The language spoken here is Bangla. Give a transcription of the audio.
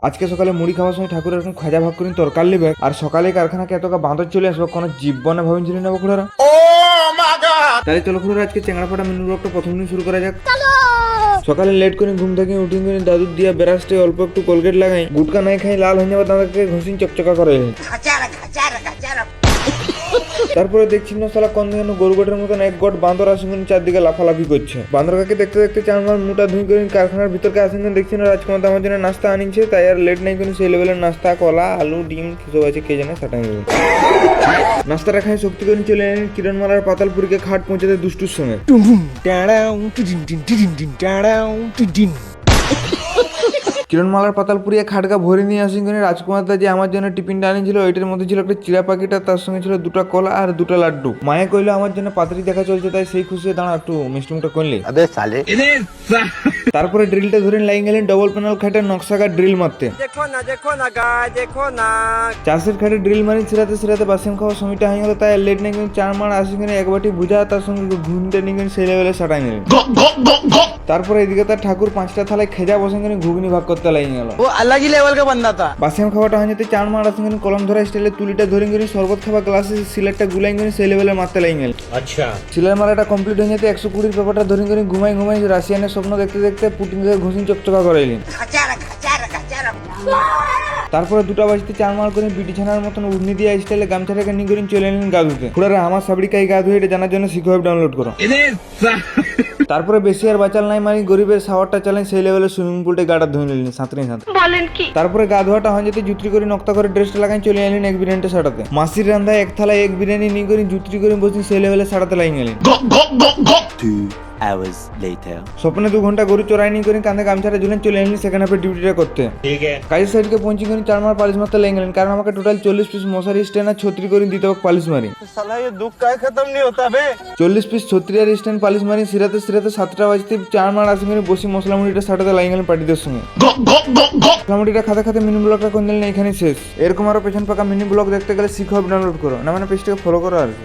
আজকে সকালে মুড়ি খাওয়ার সময় ঠাকুর এরকম খাজা ভাগ করে তরকার লিবে আর সকালে কারখানাকে এতটা বাঁদর চলে আসবে কোনো জীবনে ভাবিছিল না বকুড়ারা। তাহলে চলো খুড়ারা আজকে চেংড়াপাটা মেনু ব্লগটা প্রথম দিন শুরু করা যাক। সকালে লেট করে ঘুম থেকে উঠে করে দাদুর দিয়া বেরাসটে অল্প একটু কোলগেট লাগাই, গুটকা নাই খাই লাল হয়ে যাবে দাদাকে ঘুষিন চকচকা করে। তারপরে দেখছি না সালা কোন দিন গরু গোটের মতন এক গট বান্দর আসেন চারদিকে লাফালাফি করছে। বান্দরকাকে দেখতে দেখতে চার মাস মোটা ধুই করে কারখানার ভিতরকে আসেন দেখছি না রাজকুমার আমার জন্য নাস্তা আনিছে, তাই আর লেট নাই করে সেই লেভেলের নাস্তা কলা আলু ডিম কিছু আছে কে জানে সেটা নেবে। নাস্তাটা খাই শক্তি করে চলে এলেন কিরণমালার পাতালপুরিকে খাট পৌঁছাতে দুষ্টুর সঙ্গে। কিরণমালার পাতালপুরি খাটকা ভরে নিয়ে আসেন করে রাজকুমার দা যে আমার জন্য টিফিনটা আনিছিল ওইটার মধ্যে ছিল একটা চিড়া পাখিটা, তার সঙ্গে ছিল দুটো কলা আর দুটো লাড্ডু। মায়ে কইলো আমার জন্য পাত্রী দেখা চলছে, তাই সেই খুশি দাঁড়া একটু মিষ্টিমুখটা করলি। তারপরে ড্রিলটা ধরে লাইন গেলেন ডবল প্যানেল খাটের নকশাকার ড্রিল মারতে। চাষের খাটে ড্রিল মারি সিরাতে সিরাতে বাসিম খাওয়ার সময়টা হয়ে গেল, তাই লেট নেই কিন্তু চার মার আসি কিনে এক বাটি বুঝা তার সঙ্গে ঘুমটা নিয়ে সেই লেভেলে সাটাই নিলেন। তারপরে এদিকে তার ঠাকুর পাঁচটা থালায় খেজা বসে কিনে ঘুগনি ভাগ করতে লাগিয়ে গেল। वो अलग ही लेवल का बंदा था। বাসিম খাওয়াটা হয়ে যেতে চার মার আসি কিনে কলম ধরা স্টাইলে তুলিটা ধরে কিনে শরবত খাওয়া গ্লাসে সিলেটটা গুলাই কিনে সেই লেভেলে মারতে লাগিয়ে গেল। আচ্ছা সিলের মারাটা কমপ্লিট হয়ে যেতে 120 পেপারটা ধরে কিনে ঘুমাই ঘুমাই রাশিয়ানের স্বপ্ন দেখতে দেখতে পুটিন থেকে ঘুষিন চকচকা করাইলেন। তারপরে 2টা বাজতে চার মার করে বিটি ছানার মতন উড়নি দিয়ে স্টাইলে গামছাটাকে নিয়ে করে চলে এলেন গা ধুতে। খুড়ারা আমার সাবরিকাই গা ধুয়ে এটা জানার জন্য শিখো অ্যাপ ডাউনলোড করো। তারপরে বেশি আর বাঁচাল নাই মারি গরিবের শাওয়ারটা চালেন সেই লেভেলে সুইমিং পুলটা গাটা ধুয়ে নিলেন সাঁতরে সাঁতরে। বলেন কি? তারপরে গা ধোয়াটা হয়ে যেতে জুতরি করে নক্তা করে ড্রেসটা লাগাই চলে এলেন এক বিরিয়ানিটা সাটাতে। মাসির রান্ধায় এক থালায় এক বিরিয়ানি নিয়ে করে জুতরি করে বসে সেই লেভেলে সাটাতে লাগিয়ে গেলেন। 2 hours later. স্বপ্নে 2 ঘন্টা গরু চড়াই নিয়ে করে কাঁধে গামছাটা ঝুলেন চলে এলেন সেকেন্ড হাফে ডিউটিটা করতে। কাজের সাইডকে পৌঁছে করে চার মার পালিশ মারতে লেগে গেলেন, কারণ আমাকে টোটাল 40 পিস মশারি স্ট্যান্ড আর 36 করে দিতে হবে পালিশ মারি। साला ये दुख का खत्म नहीं होता बे। 40 পিস 36 আর স্ট্যান্ড পালিশ মারি সিরাতে সিরাতে 7টা বাজতে চার মার আসি করে বসে মশলা মুড়িটা সাটাতে লাগিয়ে গেলেন পার্টিদের সঙ্গে। মশলা মুড়িটা খাতে খাতে মিনি ব্লগটা করে দিলেন এখানে শেষ। এরকম আরো পেছন পাকা মিনি ব্লগ দেখতে গেলে শিখো ডাউনলোড করো না, মানে পেজটাকে ফলো করো আর কি।